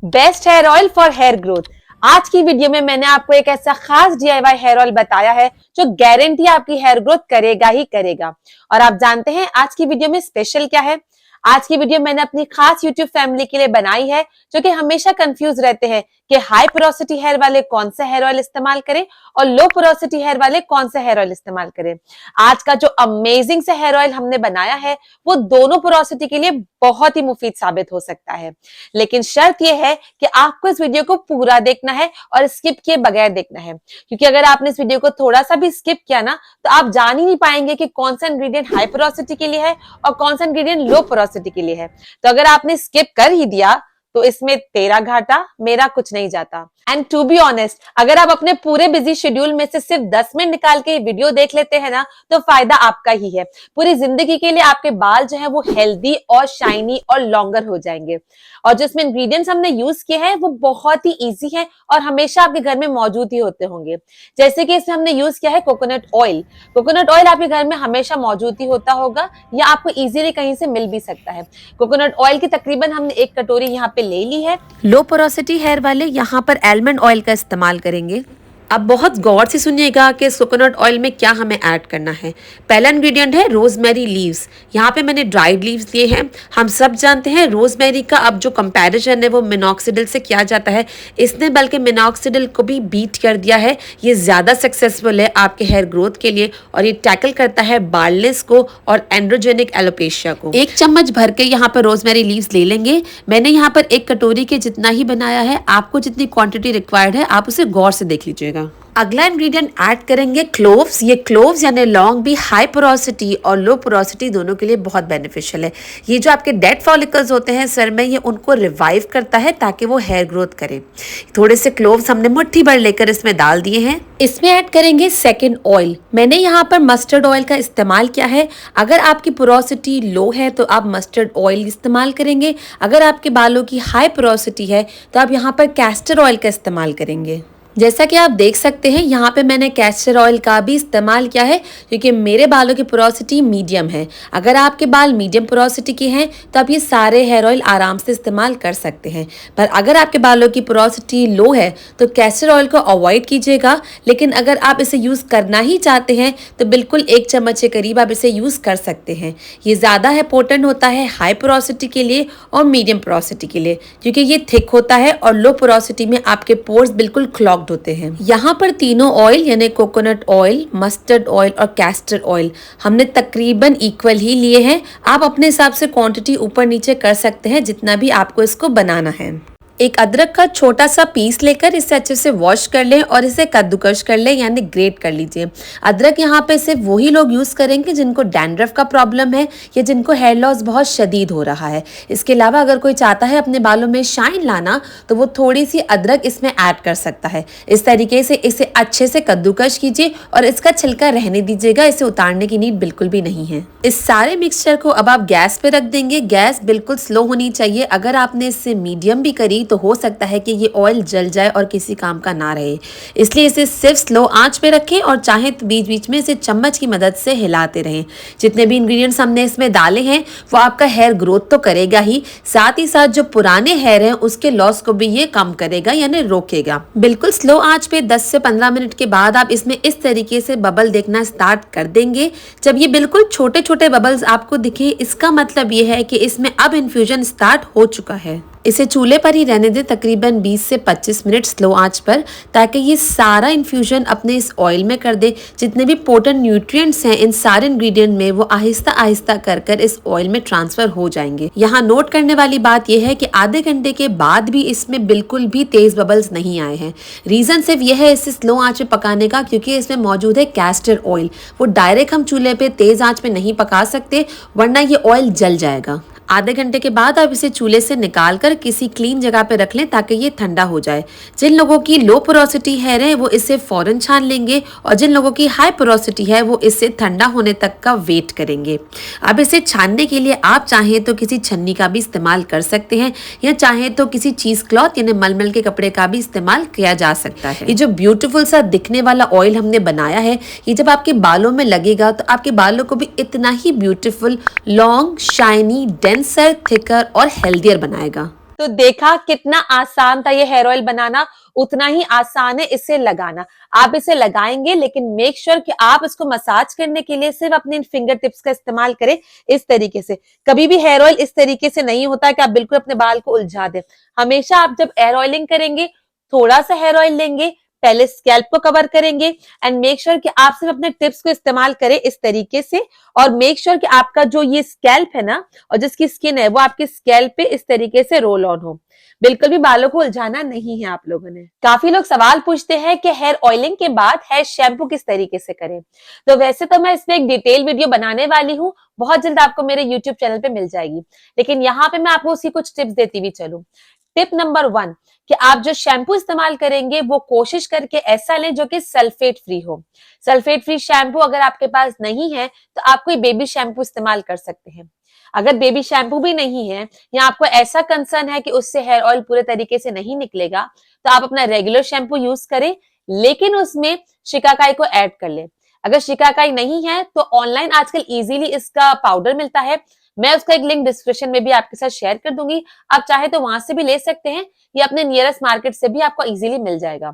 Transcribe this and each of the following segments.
Best hair oil for hair growth. आज की video में मैंने आपको एक ऐसा खास DIY हेयर ऑयल बताया है जो गारंटी आपकी हेयर ग्रोथ करेगा ही करेगा। और आप जानते हैं आज की वीडियो में स्पेशल क्या है? आज की वीडियो मैंने अपनी खास यूट्यूब फैमिली के लिए बनाई है जो कि हमेशा कंफ्यूज रहते हैं कि हाई पोरोसिटी हेयर वाले कौन सा हेयर ऑयल इस्तेमाल करें और लो पोरोसिटी हेयर वाले कौन सा हेयर ऑयल इस्तेमाल करें। आज का जो अमेजिंग सा हेयर ऑयल हमने बनाया है वो दोनों पोरोसिटी के लिए बहुत ही मुफीद साबित हो सकता है। लेकिन शर्त यह है कि आपको इस वीडियो को पूरा देखना है और स्किप किए बगैर देखना है, क्योंकि अगर आपने इस वीडियो को थोड़ा सा भी स्किप किया ना तो आप जान ही नहीं पाएंगे कि कौन सा इंग्रेडिएंट हाई पोरोसिटी के लिए है और कौन सा इंग्रेडिएंट लो पोरोसिटी के लिए है। तो अगर आपने स्किप कर ही दिया तो इसमें तेरा घाटा मेरा कुछ नहीं जाता। एंड टू बी ऑनेस्ट, अगर आप अपने पूरे बिजी शेड्यूल में से सिर्फ 10 मिनट निकाल के वीडियो देख लेते हैं ना तो फायदा आपका ही है। पूरी जिंदगी के लिए आपके बाल जो है वो हेल्दी और शाइनी और लॉन्गर हो जाएंगे। और जो इसमें इंग्रेडिएंट्स हमने यूज किए हैं वो बहुत ही इजी है और हमेशा आपके घर में मौजूद ही होते होंगे। जैसे कि इसमें हमने यूज किया है कोकोनट ऑयल। कोकोनट ऑयल आपके घर में हमेशा मौजूद ही होता होगा या आपको इजीली कहीं से मिल भी सकता है। कोकोनट ऑयल की तकरीबन हमने 1 कटोरी यहाँ पे ले ली है। लो पोरोसिटी हेयर वाले यहाँ पर आलमंड ऑयल का इस्तेमाल करेंगे। अब बहुत गौर से सुनिएगा कि कोकोनट ऑयल में क्या हमें ऐड करना है। पहला इंग्रेडिएंट है रोजमेरी लीव्स। यहाँ पे मैंने ड्राइड लीव्स लिए हैं। हम सब जानते हैं रोजमेरी का अब जो कंपैरिजन है वो मिनॉक्सिडिल से किया जाता है, इसने बल्कि मिनॉक्सिडिल को भी बीट कर दिया है। ये ज़्यादा सक्सेसफुल है आपके हेयर ग्रोथ के लिए और ये टैकल करता है बाल्डनेस को और एंड्रोजेनिक एलोपेशिया को। 1 चम्मच भर के यहाँ पर रोजमेरी लीव्स ले लेंगे। मैंने यहाँ पर 1 कटोरी के जितना ही बनाया है। आपको जितनी क्वांटिटी रिक्वायर्ड है आप उसे गौर से देख लीजिएगा। अगला इंग्रेडिएंट ऐड करेंगे क्लोव्स। ये क्लोव्स यानी लौंग भी हाई पोरोसिटी और लो पोरोसिटी दोनों के लिए बहुत बेनिफिशियल है। ये जो आपके डेड फॉलिकल्स होते हैं सर में, ये उनको रिवाइव करता है ताकि वो हेयर ग्रोथ करे। थोड़े से क्लोव्स हमने मुट्ठी भर लेकर इसमें डाल दिए हैं। इसमें ऐड करेंगे सेकंड ऑयल। मैंने यहाँ पर मस्टर्ड ऑयल का इस्तेमाल किया है। अगर आपकी पोरोसिटी लो है तो आप मस्टर्ड ऑयल इस्तेमाल करेंगे। अगर आपके बालों की हाई पोरोसिटी है तो आप यहाँ पर कैस्टर ऑयल का इस्तेमाल करेंगे। जैसा कि आप देख सकते हैं यहाँ पे मैंने कैस्टर ऑयल का भी इस्तेमाल किया है क्योंकि मेरे बालों की पोरोसिटी मीडियम है। अगर आपके बाल मीडियम पोरोसिटी के हैं तो आप ये सारे हेयर ऑयल आराम से इस्तेमाल कर सकते हैं, पर अगर आपके बालों की पोरोसिटी लो है तो कैस्टर ऑयल को अवॉइड कीजिएगा। लेकिन अगर आप इसे यूज़ करना ही चाहते हैं तो बिल्कुल 1 चम्मच के करीब आप इसे यूज़ कर सकते हैं। ये ज़्यादा है पोटेंट होता है हाई पोरोसिटी के लिए और मीडियम पोरोसिटी के लिए, क्योंकि ये थिक होता है और लो पोरोसिटी में आपके पोर्स बिल्कुल क्लॉग होते हैं। यहाँ पर तीनों ऑयल यानी कोकोनट ऑयल, मस्टर्ड ऑयल और कैस्टर ऑयल हमने तकरीबन इक्वल ही लिए हैं। आप अपने हिसाब से क्वांटिटी ऊपर नीचे कर सकते हैं जितना भी आपको इसको बनाना है। एक अदरक का छोटा सा पीस लेकर इसे अच्छे से वॉश कर लें और इसे कद्दूकश कर लें यानी ग्रेट कर लीजिए। अदरक यहाँ पे सिर्फ वही लोग यूज़ करेंगे जिनको डैंड्रफ का प्रॉब्लम है या जिनको हेयर लॉस बहुत शदीद हो रहा है। इसके अलावा अगर कोई चाहता है अपने बालों में शाइन लाना तो वो थोड़ी सी अदरक इसमें ऐड कर सकता है। इस तरीके से इसे अच्छे से कद्दूकश कीजिए और इसका छिलका रहने दीजिएगा, इसे उतारने की नीड बिल्कुल भी नहीं है। इस सारे मिक्सचर को अब आप गैस पे रख देंगे। गैस बिल्कुल स्लो होनी चाहिए। अगर आपने इससे मीडियम भी करी तो हो सकता है कि ये ऑयल जल जाए और किसी काम का ना रहे, इसलिए इसे सिर्फ स्लो आंच पे रखें और चाहे तो बीच बीच में इसे चम्मच की मदद से हिलाते रहें। जितने भी इंग्रेडिएंट्स हमने इसमें डाले हैं वो आपका हेयर ग्रोथ तो करेगा ही, साथ ही साथ जो पुराने हेयर हैं उसके लॉस को भी ये कम करेगा यानी रोकेगा। बिल्कुल स्लो आंच पे 10 से 15 मिनट के बाद आप इसमें इस तरीके से बबल देखना स्टार्ट कर देंगे। जब ये बिल्कुल छोटे छोटे बबल्स आपको दिखे इसका मतलब ये है कि इसमें अब इन्फ्यूजन स्टार्ट हो चुका है। इसे चूल्हे पर ही रहने दें तकरीबन 20 से 25 मिनट स्लो आंच पर, ताकि ये सारा इन्फ्यूजन अपने इस ऑयल में कर दे। जितने भी पोटेंट न्यूट्रिएंट्स हैं इन सारे इंग्रेडिएंट में वो आहिस्ता आहिस्ता कर इस ऑयल में ट्रांसफर हो जाएंगे। यहाँ नोट करने वाली बात यह है कि आधे घंटे के बाद भी इसमें बिल्कुल भी तेज बबल्स नहीं आए हैं। रीजन सिर्फ यह है इसे स्लो आंच पे पकाने का, क्योंकि इसमें मौजूद है कैस्टर ऑयल। वो डायरेक्ट हम चूल्हे पे तेज आंच पे नहीं पका सकते वरना ये ऑयल जल जाएगा। आधे घंटे के बाद आप इसे चूल्हे से निकाल कर किसी क्लीन जगह पे रख लें ताकि ये ठंडा हो जाए। जिन लोगों की लो पोरोसिटी हेयर है वो इसे फौरन छान लेंगे और जिन लोगों की हाई पोरोसिटी है वो इसे ठंडा होने तक का वेट करेंगे। अब इसे छानने के लिए आप चाहें तो किसी छन्नी का भी इस्तेमाल कर सकते हैं या चाहें तो किसी चीज क्लॉथ यानी मलमल के कपड़े का भी इस्तेमाल किया जा सकता है। ये जो ब्यूटीफुल सा दिखने वाला ऑयल हमने बनाया है ये जब आपके बालों में लगेगा तो आपके बालों को भी इतना ही beautiful, long, shiny, denser, thicker और हेल्दियर बनाएगा। तो देखा कितना आसान था ये हेयर ऑयल बनाना, उतना ही आसान है इसे लगाना। आप इसे लगाएंगे लेकिन मेक श्योर कि आप इसको मसाज करने के लिए सिर्फ अपने फिंगर टिप्स का इस्तेमाल करें इस तरीके से। कभी भी हेयर ऑयल इस तरीके से नहीं होता कि आप बिल्कुल अपने बाल को उलझा दें। हमेशा आप जब हेयर ऑयलिंग करेंगे, थोड़ा सा हेयर ऑयल लेंगे, पहले स्कैल्प को कवर करेंगे एंड मेक श्योर कि आप सिर्फ अपने टिप्स को इस्तेमाल करें इस तरीके से। और मेक श्योर कि आपका जो ये स्कैल्प है ना और जिसकी स्किन है वो आपके स्कैल्प पे इस तरीके से रोल ऑन हो। बिल्कुल भी बालों को उलझाना नहीं है आप लोगों ने। काफी लोग सवाल पूछते हैं कि हेयर ऑयलिंग के बाद हेयर शैम्पू किस तरीके से करें। तो वैसे तो मैं इसमें एक डिटेल वीडियो बनाने वाली हूँ, बहुत जल्द आपको मेरे यूट्यूब चैनल पे मिल जाएगी, लेकिन यहाँ पे मैं आपको उसकी कुछ टिप्स देती हुई चलूं। टिप नंबर 1 कि आप जो शैम्पू इस्तेमाल करेंगे वो कोशिश करके ऐसा लें जो कि सल्फेट फ्री हो। सल्फेट फ्री शैम्पू अगर आपके पास नहीं है तो आप कोई बेबी शैम्पू इस्तेमाल कर सकते हैं। अगर बेबी शैम्पू भी नहीं है या आपको ऐसा कंसर्न है कि उससे हेयर ऑयल पूरे तरीके से नहीं निकलेगा, तो आप अपना रेगुलर शैम्पू यूज करें, लेकिन उसमें शिकाकाई को ऐड कर ले। अगर शिकाकाई नहीं है तो ऑनलाइन आजकल इजीली इसका पाउडर मिलता है, मैं उसका एक लिंक डिस्क्रिप्शन में भी आपके साथ शेयर कर दूंगी, आप चाहे तो वहां से भी ले सकते हैं या अपने नियरेस्ट मार्केट से भी आपको इजीली मिल जाएगा।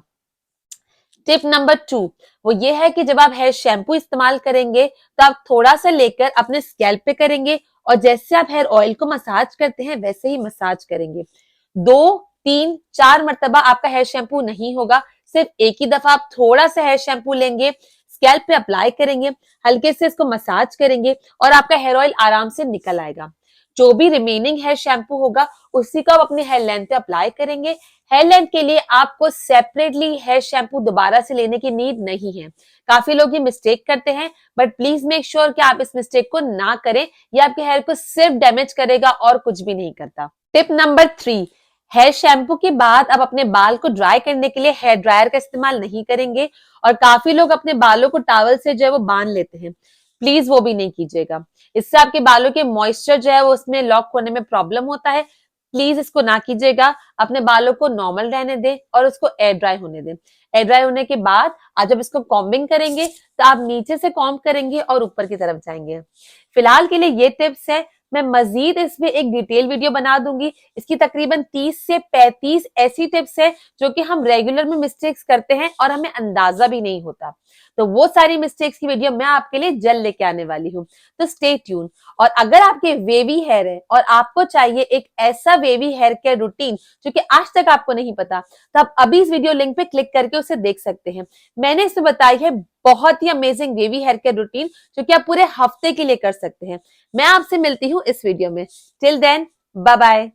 टिप नंबर 2 वो ये है कि जब आप हेयर शैम्पू इस्तेमाल करेंगे तो आप थोड़ा सा लेकर अपने स्कैल्प पे करेंगे और जैसे आप हेयर ऑयल को मसाज करते हैं वैसे ही मसाज करेंगे। 2, 3, 4 मरतबा आपका हेयर शैम्पू नहीं होगा, सिर्फ एक ही दफा आप थोड़ा सा हेयर शैम्पू लेंगे, स्कैल्प पे अप्लाई करेंगे, हल्के से इसको मसाज करेंगे और आपका हेयर ऑयल आराम से निकल आएगा। जो भी रिमेनिंग हेयर शैम्पू होगा उसी को आप अपने हेयर लेंथ पे अप्लाई करेंगे। हेयर लेंथ के लिए आपको सेपरेटली हेयर शैम्पू दोबारा से लेने की नीड नहीं है। काफी लोग ये मिस्टेक करते हैं, बट प्लीज मेक श्योर कि आप इस मिस्टेक को ना करें, ये आपके हेयर को सिर्फ डैमेज करेगा और कुछ भी नहीं करता। टिप नंबर 3 हेयर शैम्पू के बाद आप अपने बाल को ड्राई करने के लिए हेयर ड्रायर का इस्तेमाल नहीं करेंगे और काफी लोग अपने बालों को टॉवल से जो है वो बांध लेते हैं। प्लीज वो भी नहीं कीजिएगा, इससे आपके बालों के मॉइस्चर जो है वो उसमें लॉक होने में प्रॉब्लम होता है। प्लीज इसको ना कीजिएगा, अपने बालों को नॉर्मल रहने दें और उसको एयर ड्राई होने दें। एयर ड्राई होने के बाद आप जब इसको कॉम्बिंग करेंगे तो आप नीचे से कॉम्ब करेंगे और ऊपर की तरफ जाएंगे। फिलहाल के लिए ये टिप्स है, मैं मजीद इसमें एक डिटेल वीडियो बना दूंगी। इसकी तकरीबन 30 से 35 ऐसी टिप्स है जो कि हम रेगुलर में मिस्टेक्स करते हैं और हमें अंदाजा भी नहीं होता। तो वो सारी मिस्टेक्स की वीडियो मैं आपके लिए जल्द लेके आने वाली हूँ, तो स्टे ट्यून। और अगर आपके वेवी हेयर है और आपको चाहिए एक ऐसा वेवी हेयर केयर रूटीन जो कि आज तक आपको नहीं पता, तो आप अभी इस वीडियो लिंक पे क्लिक करके उसे देख सकते हैं। मैंने इसमें बताई है बहुत ही amazing wavy hair care routine जो कि आप पूरे हफ्ते के लिए कर सकते हैं। मैं आपसे मिलती हूँ इस वीडियो में। Till then bye bye.